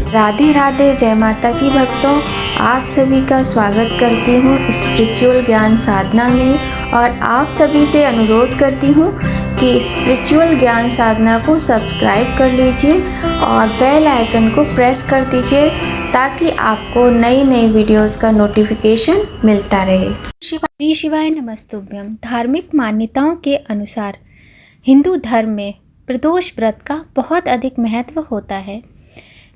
राधे राधे, जय माता की भक्तों। आप सभी का स्वागत करती हूँ स्पिरिचुअल ज्ञान साधना में और आप सभी से अनुरोध करती हूँ कि स्पिरिचुअल ज्ञान साधना को सब्सक्राइब कर लीजिए और बेल आइकन को प्रेस कर दीजिए ताकि आपको नई नई वीडियोस का नोटिफिकेशन मिलता रहे। श्री शिवाय नमस्तुभ्यम। धार्मिक मान्यताओं के अनुसार हिंदू धर्म में प्रदोष व्रत का बहुत अधिक महत्व होता है।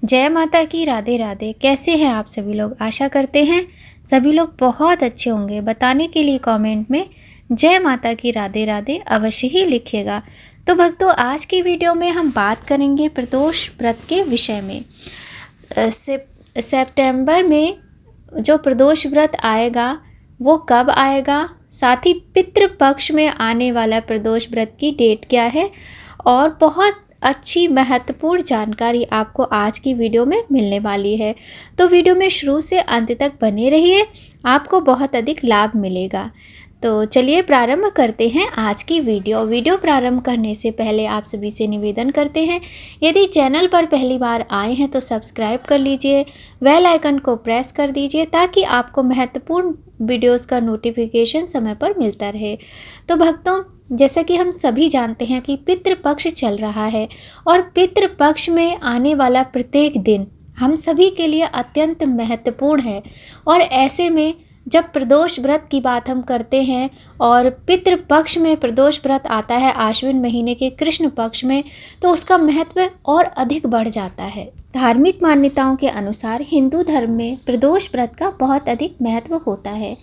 जय माता की, राधे राधे। कैसे हैं आप सभी लोग? आशा करते हैं सभी लोग बहुत अच्छे होंगे। बताने के लिए कमेंट में जय माता की, राधे राधे अवश्य ही लिखिएगा। तो भक्तों, आज की वीडियो में हम बात करेंगे प्रदोष व्रत के विषय में। सितंबर में जो प्रदोष व्रत आएगा वो कब आएगा, साथ ही पितृपक्ष में आने वाला प्रदोष व्रत की डेट क्या है और बहुत अच्छी महत्वपूर्ण जानकारी आपको आज की वीडियो में मिलने वाली है। तो वीडियो में शुरू से अंत तक बने रहिए, आपको बहुत अधिक लाभ मिलेगा। तो चलिए प्रारंभ करते हैं आज की वीडियो प्रारंभ करने से पहले आप सभी से निवेदन करते हैं, यदि चैनल पर पहली बार आए हैं तो सब्सक्राइब कर लीजिए, बेल आइकन को प्रेस कर दीजिए ताकि आपको महत्वपूर्ण वीडियोस का नोटिफिकेशन समय पर मिलता रहे। तो भक्तों, जैसा कि हम सभी जानते हैं कि पितृपक्ष चल रहा है और पितृपक्ष में आने वाला प्रत्येक दिन हम सभी के लिए अत्यंत महत्वपूर्ण है। और ऐसे में जब प्रदोष व्रत की बात हम करते हैं और पितृपक्ष में प्रदोष व्रत आता है आश्विन महीने के कृष्ण पक्ष में, तो उसका महत्व और अधिक बढ़ जाता है। धार्मिक मान्यताओं के अनुसार हिंदू धर्म में प्रदोष व्रत का बहुत अधिक महत्व होता है।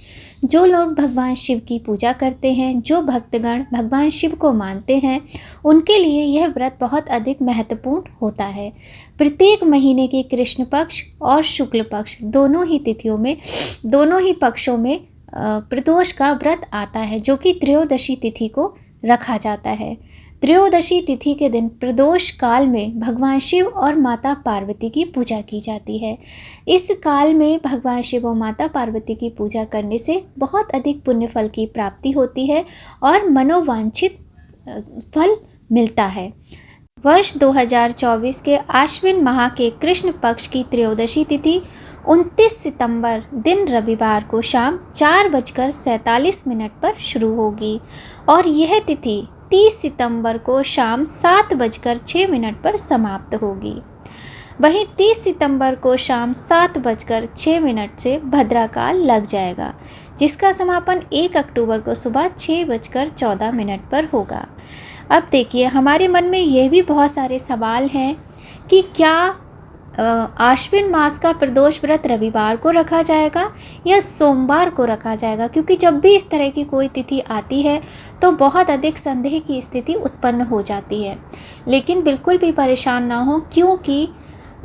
जो लोग भगवान शिव की पूजा करते हैं, जो भक्तगण भगवान शिव को मानते हैं, उनके लिए यह व्रत बहुत अधिक महत्वपूर्ण होता है। प्रत्येक महीने के कृष्ण पक्ष और शुक्ल पक्ष दोनों ही तिथियों में, दोनों ही पक्षों में प्रदोष का व्रत आता है, जो कि त्रयोदशी तिथि को रखा जाता है। त्रयोदशी तिथि के दिन प्रदोष काल में भगवान शिव और माता पार्वती की पूजा की जाती है। इस काल में भगवान शिव और माता पार्वती की पूजा करने से बहुत अधिक पुण्य फल की प्राप्ति होती है और मनोवांछित फल मिलता है। वर्ष 2024 के आश्विन माह के कृष्ण पक्ष की त्रयोदशी तिथि 29 सितंबर दिन रविवार को शाम 4:47 पर शुरू होगी और यह तिथि 30 सितंबर को शाम 7:06 पर समाप्त होगी। वहीं 30 सितंबर को शाम 7:06 से भद्राकाल लग जाएगा, जिसका समापन 1 अक्टूबर को सुबह 6:14 पर होगा। अब देखिए, हमारे मन में ये भी बहुत सारे सवाल हैं कि क्या आश्विन मास का प्रदोष व्रत रविवार को रखा जाएगा या सोमवार को रखा जाएगा, क्योंकि जब भी इस तरह की कोई तिथि आती है तो बहुत अधिक संदेह की स्थिति उत्पन्न हो जाती है। लेकिन बिल्कुल भी परेशान ना हो, क्योंकि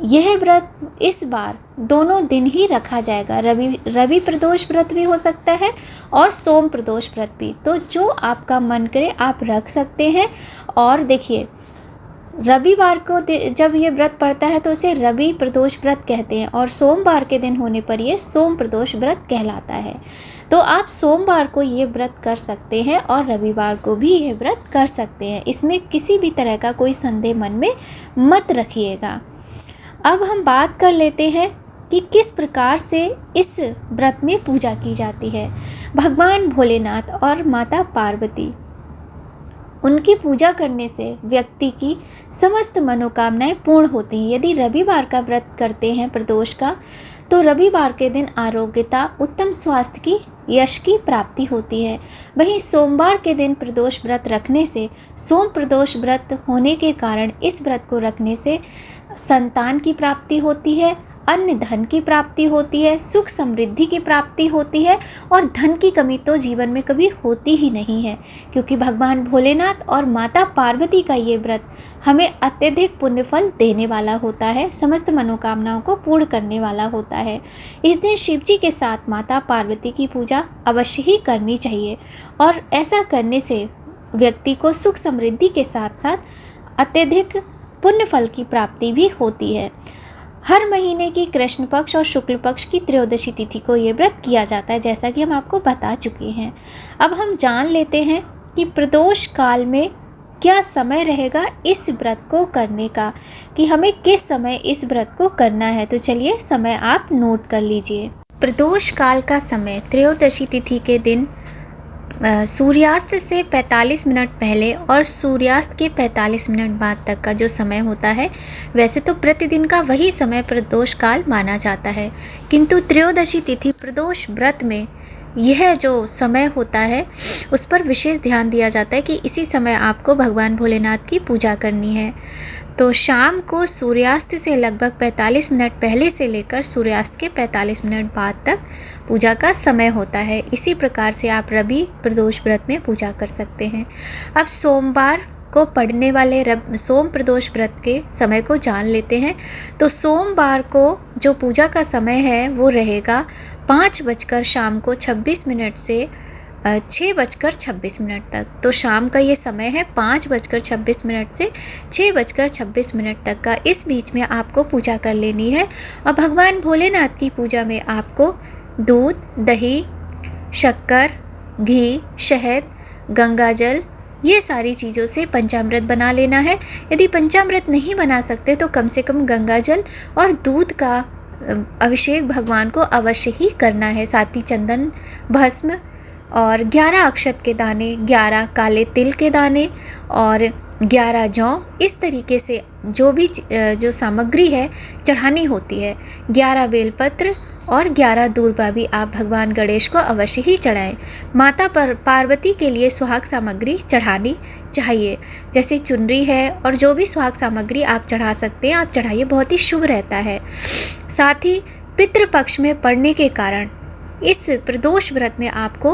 यह व्रत इस बार दोनों दिन ही रखा जाएगा। रवि प्रदोष व्रत भी हो सकता है और सोम प्रदोष व्रत भी। तो जो आपका मन करे आप रख सकते हैं। और देखिए, रविवार को जब ये व्रत पड़ता है तो इसे रवि प्रदोष व्रत कहते हैं और सोमवार के दिन होने पर ये सोम प्रदोष व्रत कहलाता है। तो आप सोमवार को ये व्रत कर सकते हैं और रविवार को भी ये व्रत कर सकते हैं। इसमें किसी भी तरह का कोई संदेह मन में मत रखिएगा। अब हम बात कर लेते हैं कि किस प्रकार से इस व्रत में पूजा की जाती है। भगवान भोलेनाथ और माता पार्वती, उनकी पूजा करने से व्यक्ति की समस्त मनोकामनाएं पूर्ण होती हैं। यदि रविवार का व्रत करते हैं प्रदोष का, तो रविवार के दिन आरोग्यता, उत्तम स्वास्थ्य की, यश की प्राप्ति होती है। वहीं सोमवार के दिन प्रदोष व्रत रखने से, सोम प्रदोष व्रत होने के कारण इस व्रत को रखने से संतान की प्राप्ति होती है, अन्न धन की प्राप्ति होती है, सुख समृद्धि की प्राप्ति होती है और धन की कमी तो जीवन में कभी होती ही नहीं है, क्योंकि भगवान भोलेनाथ और माता पार्वती का ये व्रत हमें अत्यधिक पुण्य फल देने वाला होता है, समस्त मनोकामनाओं को पूर्ण करने वाला होता है। इस दिन शिव जी के साथ माता पार्वती की पूजा अवश्य ही करनी चाहिए और ऐसा करने से व्यक्ति को सुख समृद्धि के साथ साथ अत्यधिक पुण्य फल की प्राप्ति भी होती है। हर महीने की कृष्ण पक्ष और शुक्ल पक्ष की त्रयोदशी तिथि को ये व्रत किया जाता है, जैसा कि हम आपको बता चुके हैं। अब हम जान लेते हैं कि प्रदोष काल में क्या समय रहेगा इस व्रत को करने का, कि हमें किस समय इस व्रत को करना है। तो चलिए समय आप नोट कर लीजिए। प्रदोष काल का समय त्रयोदशी तिथि के दिन सूर्यास्त से 45 मिनट पहले और सूर्यास्त के 45 मिनट बाद तक का जो समय होता है, वैसे तो प्रतिदिन का वही समय प्रदोष काल माना जाता है, किंतु त्रयोदशी तिथि प्रदोष व्रत में यह जो समय होता है उस पर विशेष ध्यान दिया जाता है कि इसी समय आपको भगवान भोलेनाथ की पूजा करनी है। तो शाम को सूर्यास्त से लगभग 45 मिनट पहले से लेकर सूर्यास्त के 45 मिनट बाद तक पूजा का समय होता है। इसी प्रकार से आप रवि प्रदोष व्रत में पूजा कर सकते हैं। अब सोमवार को पड़ने वाले सोम प्रदोष व्रत के समय को जान लेते हैं। तो सोमवार को जो पूजा का समय है वो रहेगा 5 बजकर शाम को 26 मिनट से 6 बजकर 26 मिनट तक। तो शाम का ये समय है 5 बजकर 26 मिनट से 6 बजकर 26 मिनट तक का। इस बीच में आपको पूजा कर लेनी है। और भगवान भोलेनाथ की पूजा में आपको दूध, दही, शक्कर, घी, शहद, गंगाजल, ये सारी चीज़ों से पंचामृत बना लेना है। यदि पंचामृत नहीं बना सकते तो कम से कम गंगाजल और दूध का अभिषेक भगवान को अवश्य ही करना है। साथ ही चंदन, भस्म और 11 अक्षत के दाने, 11 काले तिल के दाने और 11 जौ, इस तरीके से जो भी जो सामग्री है चढ़ानी होती है। 11 बेलपत्र और 11 दूर्वा भी आप भगवान गणेश को अवश्य ही चढ़ाएं। माता पर पार्वती के लिए सुहाग सामग्री चढ़ानी चाहिए, जैसे चुनरी है और जो भी सुहाग सामग्री आप चढ़ा सकते हैं आप चढ़ाइए, बहुत ही शुभ रहता है। साथ ही पितृपक्ष में पड़ने के कारण इस प्रदोष व्रत में आपको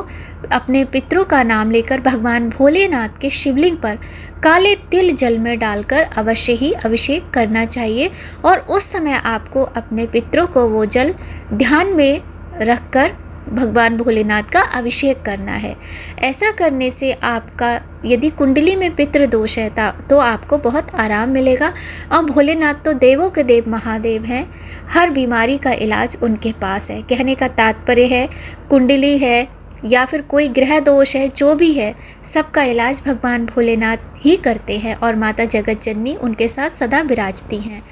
अपने पितरों का नाम लेकर भगवान भोलेनाथ के शिवलिंग पर काले तिल जल में डालकर अवश्य ही अभिषेक करना चाहिए। और उस समय आपको अपने पितरों को वो जल ध्यान में रखकर भगवान भोलेनाथ का अभिषेक करना है। ऐसा करने से आपका यदि कुंडली में पितृ दोष है तो आपको बहुत आराम मिलेगा। और भोलेनाथ तो देवों के देव महादेव हैं, हर बीमारी का इलाज उनके पास है। कहने का तात्पर्य है कुंडली है या फिर कोई ग्रह दोष है, जो भी है सबका इलाज भगवान भोलेनाथ ही करते हैं और माता जगत जननी उनके साथ सदा विराजती हैं।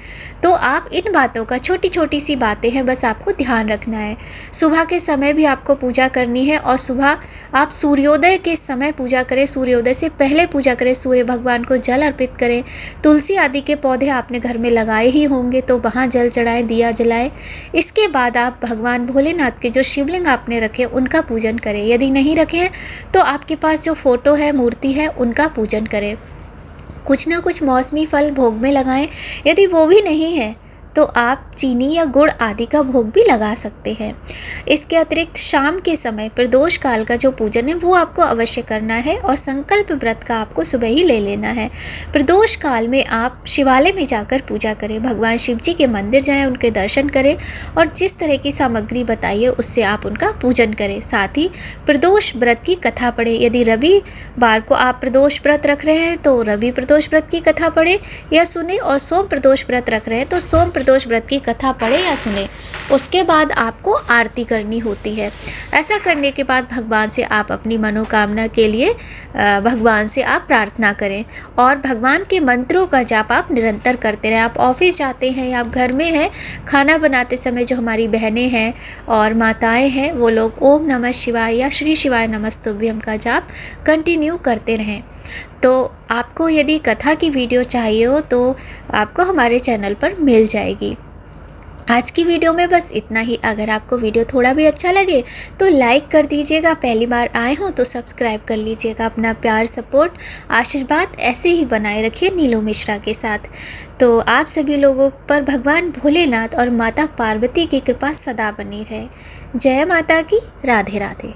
तो आप इन बातों का, छोटी छोटी सी बातें हैं, बस आपको ध्यान रखना है। सुबह के समय भी आपको पूजा करनी है और सुबह आप सूर्योदय के समय पूजा करें, सूर्योदय से पहले पूजा करें, सूर्य भगवान को जल अर्पित करें। तुलसी आदि के पौधे आपने घर में लगाए ही होंगे तो वहाँ जल चढ़ाएं, दिया जलाएं। इसके बाद आप भगवान भोलेनाथ के जो शिवलिंग आपने रखे उनका पूजन करें। यदि नहीं रखे हैं तो आपके पास जो फोटो है, मूर्ति है, उनका पूजन करें। कुछ ना कुछ मौसमी फल भोग में लगाएं। यदि वो भी नहीं है तो आप चीनी या गुड़ आदि का भोग भी लगा सकते हैं। इसके अतिरिक्त शाम के समय प्रदोष काल का जो पूजन है वो आपको अवश्य करना है और संकल्प व्रत का आपको सुबह ही ले लेना है। प्रदोष काल में आप शिवालय में जाकर पूजा करें, भगवान शिव जी के मंदिर जाएं, उनके दर्शन करें और जिस तरह की सामग्री बताइए उससे आप उनका पूजन करें। साथ ही प्रदोष व्रत की कथा पढ़ें। यदि रविवार को आप प्रदोष व्रत रख रहे हैं तो रवि प्रदोष व्रत की कथा पढ़ें या सुने, और सोम प्रदोष व्रत रख रहे हैं तो सोम प्रदोष व्रत की कथा पढ़े या सुने। उसके बाद आपको आरती करनी होती है। ऐसा करने के बाद भगवान से आप अपनी मनोकामना के लिए भगवान से आप प्रार्थना करें और भगवान के मंत्रों का जाप आप निरंतर करते रहें। आप ऑफिस जाते हैं या आप घर में हैं, खाना बनाते समय जो हमारी बहनें हैं और माताएं हैं वो लोग ओम नमः शिवाय या श्री शिवाय नमस्तुभ्यम का जाप कंटिन्यू करते रहें। तो आपको यदि कथा की वीडियो चाहिए हो तो आपको हमारे चैनल पर मिल जाएगी। आज की वीडियो में बस इतना ही। अगर आपको वीडियो थोड़ा भी अच्छा लगे तो लाइक कर दीजिएगा, पहली बार आए हो तो सब्सक्राइब कर लीजिएगा। अपना प्यार, सपोर्ट, आशीर्वाद ऐसे ही बनाए रखिए नीलू मिश्रा के साथ। तो आप सभी लोगों पर भगवान भोलेनाथ और माता पार्वती की कृपा सदा बनी रहे। जय माता की, राधे राधे।